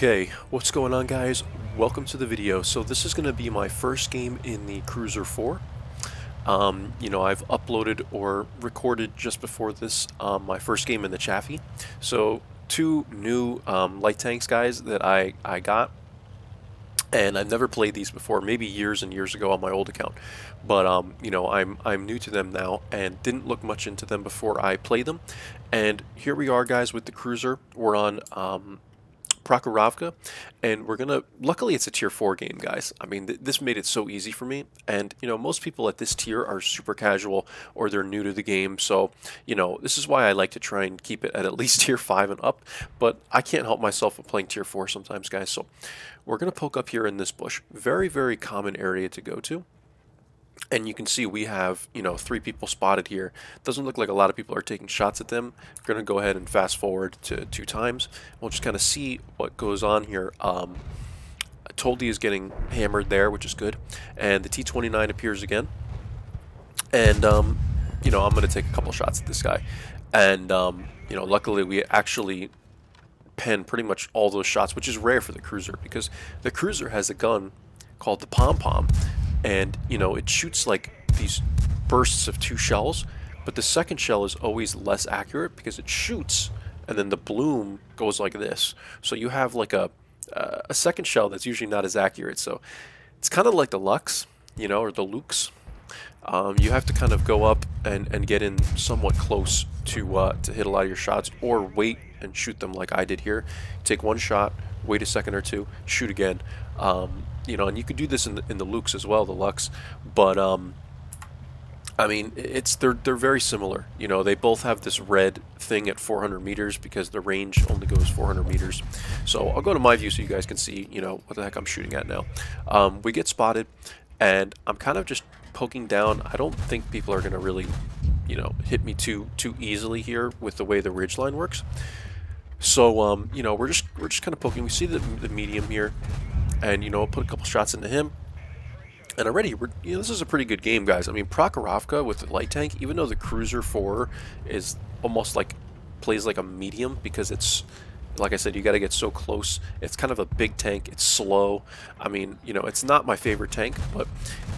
Okay, what's going on, guys? Welcome to the video. So this is going to be my first game in the Cruiser 4. I've uploaded or recorded just before this my first game in the Chaffee. So two new light tanks, guys, that I got. And I've never played these before, maybe years and years ago on my old account. But I'm new to them now and didn't look much into them before I played them. And here we are, guys, with the Cruiser. We're on Prokhorovka, and we're gonna, luckily it's a tier 4 game, guys. I mean, this made it so easy for me, and most people at this tier are super casual or they're new to the game, so this is why I like to try and keep it at least tier 5 and up, but I can't help myself with playing tier 4 sometimes, guys. So we're gonna poke up here in this bush. Very, very common area to go to. And you can see we have, 3 people spotted here. Doesn't look like a lot of people are taking shots at them. We're going to go ahead and fast forward to 2 times. We'll just kind of see what goes on here. Toldi is getting hammered there, which is good. And the T-29 appears again. And, I'm going to take a couple shots at this guy. And, luckily we actually pen pretty much all those shots, which is rare for the Cruiser, because the Cruiser has a gun called the pom-pom. And it shoots like these bursts of 2 shells, but the second shell is always less accurate because it shoots and then the bloom goes like this. So you have like a second shell that's usually not as accurate. So it's kind of like the Lux, or the Lukes. You have to kind of go up and get in somewhat close to hit a lot of your shots, or wait and shoot them like I did here. Take 1 shot, wait a second or 2, shoot again. And you could do this in the Lukes as well, the Lux, but I mean, they're very similar. They both have this red thing at 400 meters because the range only goes 400 meters. So I'll go to my view so you guys can see, what the heck I'm shooting at now. We get spotted, and I'm kind of just poking down. I don't think people are gonna really, hit me too easily here with the way the ridgeline works. So we're just kind of poking. We see the medium here. And put a couple shots into him, and already this is a pretty good game, guys. I mean, Prokhorovka with the light tank, even though the Cruiser 4 is almost like plays like a medium, because it's, like I said, you got to get so close. It's kind of a big tank. It's slow. I mean, it's not my favorite tank, but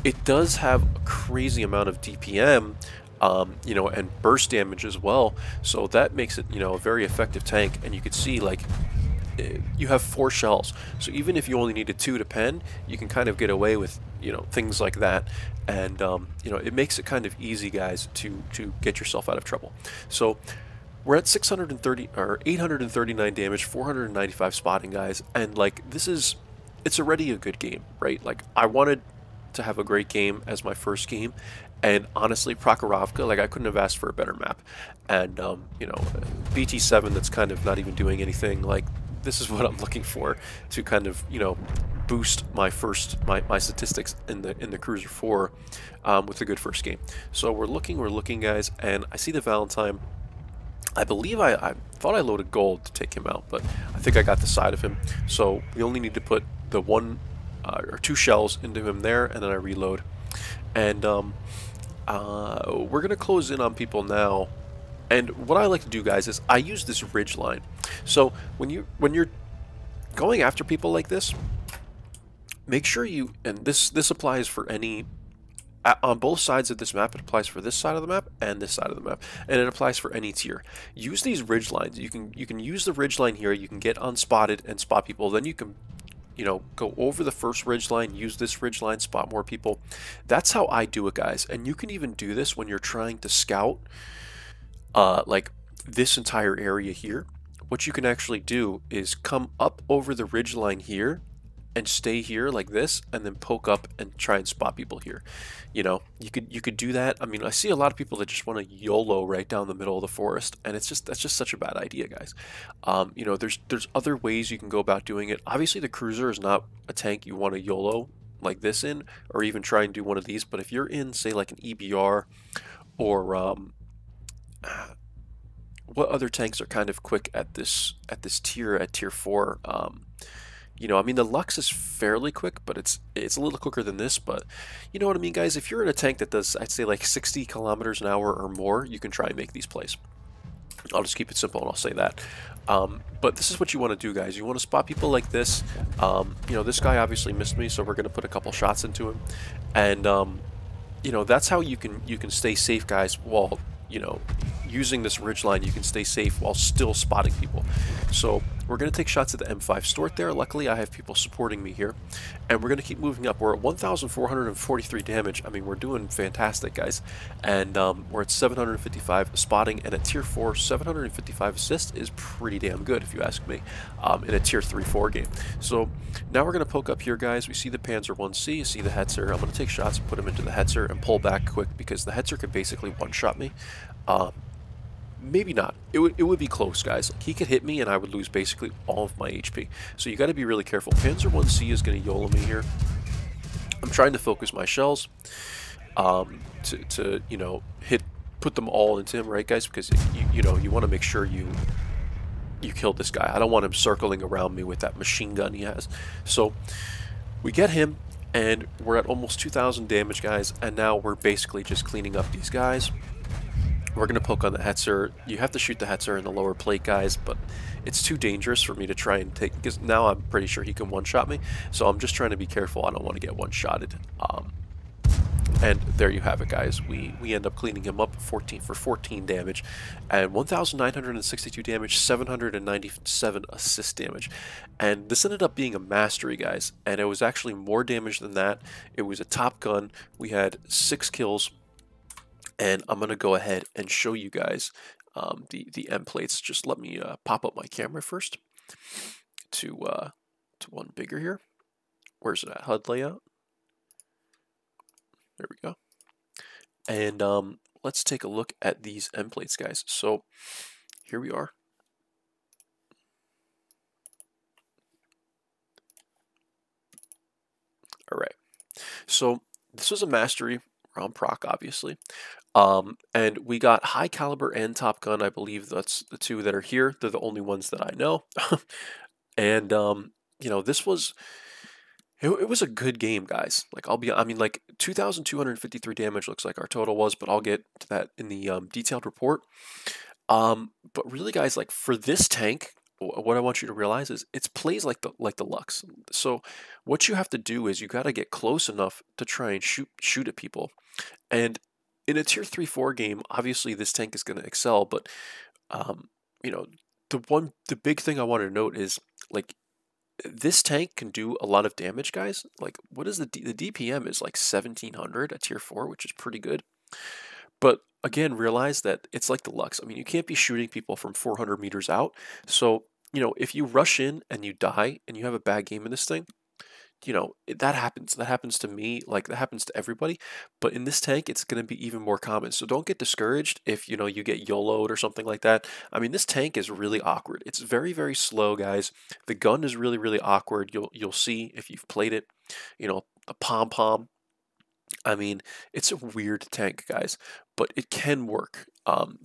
it does have a crazy amount of DPM, and burst damage as well. So that makes it, a very effective tank. And you can see, like, you have 4 shells, so even if you only needed 2 to pen, you can kind of get away with things like that. And it makes it kind of easy, guys, to get yourself out of trouble. So we're at 630 or 839 damage, 495 spotting, guys, and like it's already a good game, right? Like, I wanted to have a great game as my first game, and honestly, Prokhorovka, like, I couldn't have asked for a better map. And BT7 that's kind of not even doing anything, like, this is what I'm looking for to kind of, boost my statistics in the Cruiser 4 with a good first game. So we're looking, guys, and I see the Valentine. I believe I thought I loaded gold to take him out, but I think I got the side of him. So we only need to put the 1 or 2 shells into him there, and then I reload. And we're gonna close in on people now. And what I like to do, guys, is I use this ridge line. So when you're going after people like this, make sure and this applies for any, on both sides of this map. It applies for this side of the map and this side of the map, and it applies for any tier. Use these ridge lines. You can use the ridge line here. You can get unspotted and spot people. Then you can go over the first ridge line, use this ridge line, spot more people. That's how I do it, guys. And you can even do this when you're trying to scout like this entire area here. What you can actually do is come up over the ridge line here and stay here like this, and then poke up and try and spot people here. You could do that. I mean, I see a lot of people that just want to YOLO right down the middle of the forest, and that's just such a bad idea, guys. There's other ways you can go about doing it. Obviously, the Cruiser is not a tank you want to YOLO like this in, or even try and do one of these. But if you're in, say, like an EBR, or what other tanks are kind of quick at this tier, at tier 4? I mean, the Lux is fairly quick, but it's a little quicker than this. But you know what I mean, guys? If you're in a tank that does, I'd say, like 60 kilometers an hour or more, you can try and make these plays. I'll just keep it simple and I'll say that. But this is what you want to do, guys. You want to spot people like this. You know, this guy obviously missed me, so we're going to put a couple shots into him. And, you know, that's how you can stay safe, guys, while, you know, using this ridge line. You can stay safe while still spotting people. So we're going to take shots at the M5 Stort there. Luckily, I have people supporting me here. And we're going to keep moving up. We're at 1,443 damage. I mean, we're doing fantastic, guys. And we're at 755 spotting. And at Tier 4, 755 assists is pretty damn good, if you ask me, in a Tier 3-4 game. So now we're going to poke up here, guys. We see the Panzer 1C. You see the Hetzer. I'm going to take shots and put them into the Hetzer and pull back quick because the Hetzer could basically one-shot me. Maybe not. It would be close, guys. Like, he could hit me and I would lose basically all of my HP. So you got to be really careful. Panzer 1C is going to YOLO me here. I'm trying to focus my shells to you know, put them all into him, right, guys? Because you know, you want to make sure you kill this guy. I don't want him circling around me with that machine gun he has. So we get him and we're at almost 2,000 damage, guys, and now we're basically just cleaning up these guys. We're going to poke on the Hetzer. You have to shoot the Hetzer in the lower plate, guys, but it's too dangerous for me to try and take, because now I'm pretty sure he can one-shot me, so I'm just trying to be careful. I don't want to get one-shotted. And there you have it, guys. We end up cleaning him up for 14 damage, and 1,962 damage, 797 assist damage. And this ended up being a mastery, guys, and it was actually more damage than that. It was a top gun. We had 6 kills. And I'm going to go ahead and show you guys the M plates. Just let me pop up my camera first to one bigger here. Where's it at? HUD layout. There we go. And let's take a look at these M plates, guys. So here we are. All right. So this was a mastery around Proc, obviously. And we got high caliber and Top Gun. I believe that's the two that are here. They're the only ones that I know. And you know, this was it was a good game, guys. Like I mean, like 2,253 damage looks like our total was, but I'll get to that in the detailed report. But really, guys, like for this tank, what I want you to realize is it plays like the Lux. So what you have to do is you got to get close enough to try and shoot at people. And in a Tier 3-4 game, obviously this tank is going to excel, but you know, the big thing I want to note is, like, this tank can do a lot of damage, guys. Like, what is the DPM is like 1,700 at Tier 4, which is pretty good. But again, realize that it's like the Lux. I mean, you can't be shooting people from 400 meters out. So, you know, if you rush in and you die and you have a bad game in this thing, you know, that happens. That happens to me. Like, that happens to everybody. But in this tank, it's going to be even more common. So don't get discouraged if, you know, you get YOLO'd or something like that. I mean, this tank is really awkward. It's very, very slow, guys. The gun is really, really awkward. You'll see if you've played it. You know, the pom-pom. I mean, it's a weird tank, guys, but it can work.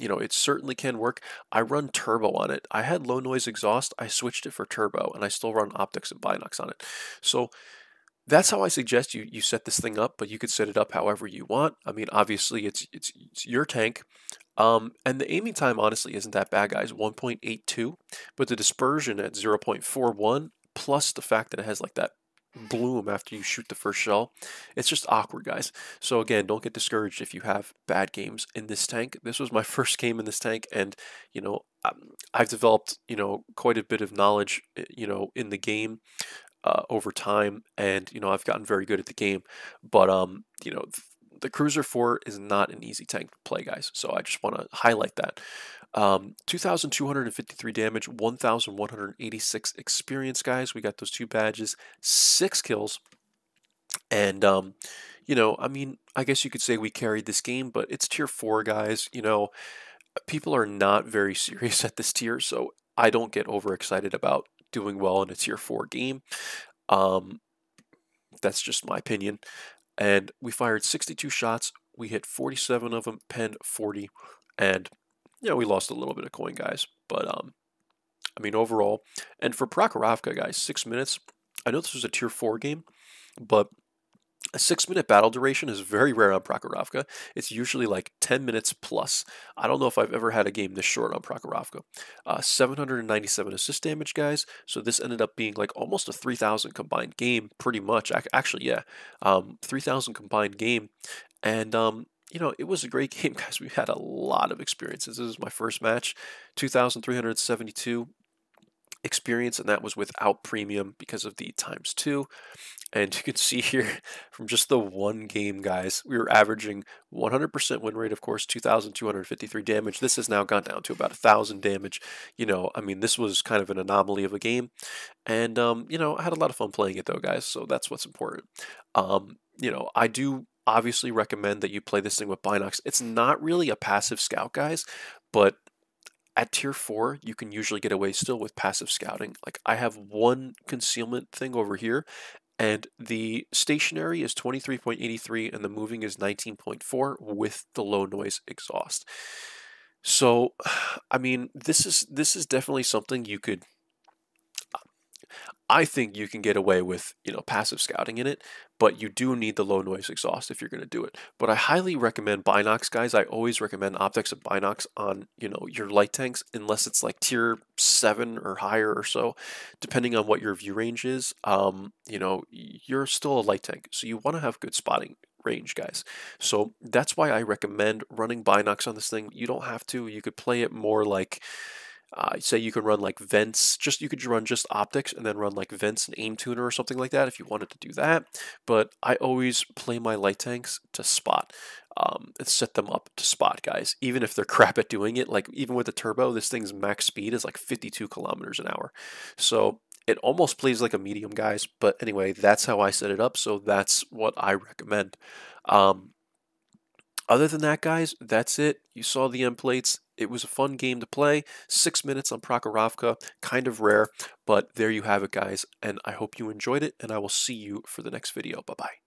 You know, it certainly can work. I run turbo on it. I had low noise exhaust. I switched it for turbo, and I still run optics and binocs on it. So that's how I suggest you set this thing up, but you could set it up however you want. I mean, obviously, it's your tank. And the aiming time, honestly, isn't that bad, guys. 1.82, but the dispersion at 0.41, plus the fact that it has like that bloom after you shoot the first shell, it's just awkward, guys. So again, don't get discouraged if you have bad games in this tank. This was my first game in this tank, and you know, I've developed, you know, quite a bit of knowledge, you know, in the game over time, and you know, I've gotten very good at the game. But you know, the Cruiser 4 is not an easy tank to play, guys. So I just want to highlight that. 2,253 damage, 1,186 experience, guys. We got those 2 badges, 6 kills, and you know, I mean, I guess you could say we carried this game, but it's Tier 4, guys. You know, people are not very serious at this tier, so I don't get overexcited about doing well in a Tier 4 game. That's just my opinion. And we fired 62 shots. We hit 47 of them, penned 40, and you know, we lost a little bit of coin, guys. But I mean, overall, and for Prokhorovka, guys, 6 minutes. I know this was a Tier 4 game, but A 6-minute battle duration is very rare on Prokhorovka. It's usually like 10 minutes plus. I don't know if I've ever had a game this short on Prokhorovka. 797 assist damage, guys. So this ended up being like almost a 3,000 combined game, pretty much. Actually, yeah, 3,000 combined game. And, it was a great game, guys. We had a lot of experiences. This is my first match, 2,372 experience, and that was without premium because of the ×2. And you can see here from just the one game, guys, we were averaging 100% win rate, of course, 2,253 damage. This has now gone down to about 1,000 damage. I mean, this was kind of an anomaly of a game. And, I had a lot of fun playing it, though, guys. So that's what's important. I do obviously recommend that you play this thing with Binocs. It's not really a passive scout, guys, but at tier 4, you can usually get away still with passive scouting. Like, I have one concealment thing over here, and the stationary is 23.83 and the moving is 19.4 with the low noise exhaust. So, I mean, this is definitely something you could, I think you can get away with, passive scouting in it, but you do need the low noise exhaust if you're going to do it. But I highly recommend Binocs, guys. I always recommend optics of Binocs on, your light tanks, unless it's like tier 7 or higher or so, depending on what your view range is. You're still a light tank, so you want to have good spotting range, guys. So that's why I recommend running Binocs on this thing. You don't have to. You could play it more like say you could run like vents, you could run just optics and then run like vents and aim tuner or something like that if you wanted to do that. But I always play my light tanks to spot and set them up to spot, guys, even if they're crap at doing it. Like even with the turbo, this thing's max speed is like 52 kilometers an hour. So it almost plays like a medium, guys. But anyway, that's how I set it up. So that's what I recommend. Um, Other than that, guys, that's it. You saw the end plates. It was a fun game to play. 6 minutes on Prokhorovka, kind of rare, but there you have it, guys. And I hope you enjoyed it, and I will see you for the next video. Bye-bye.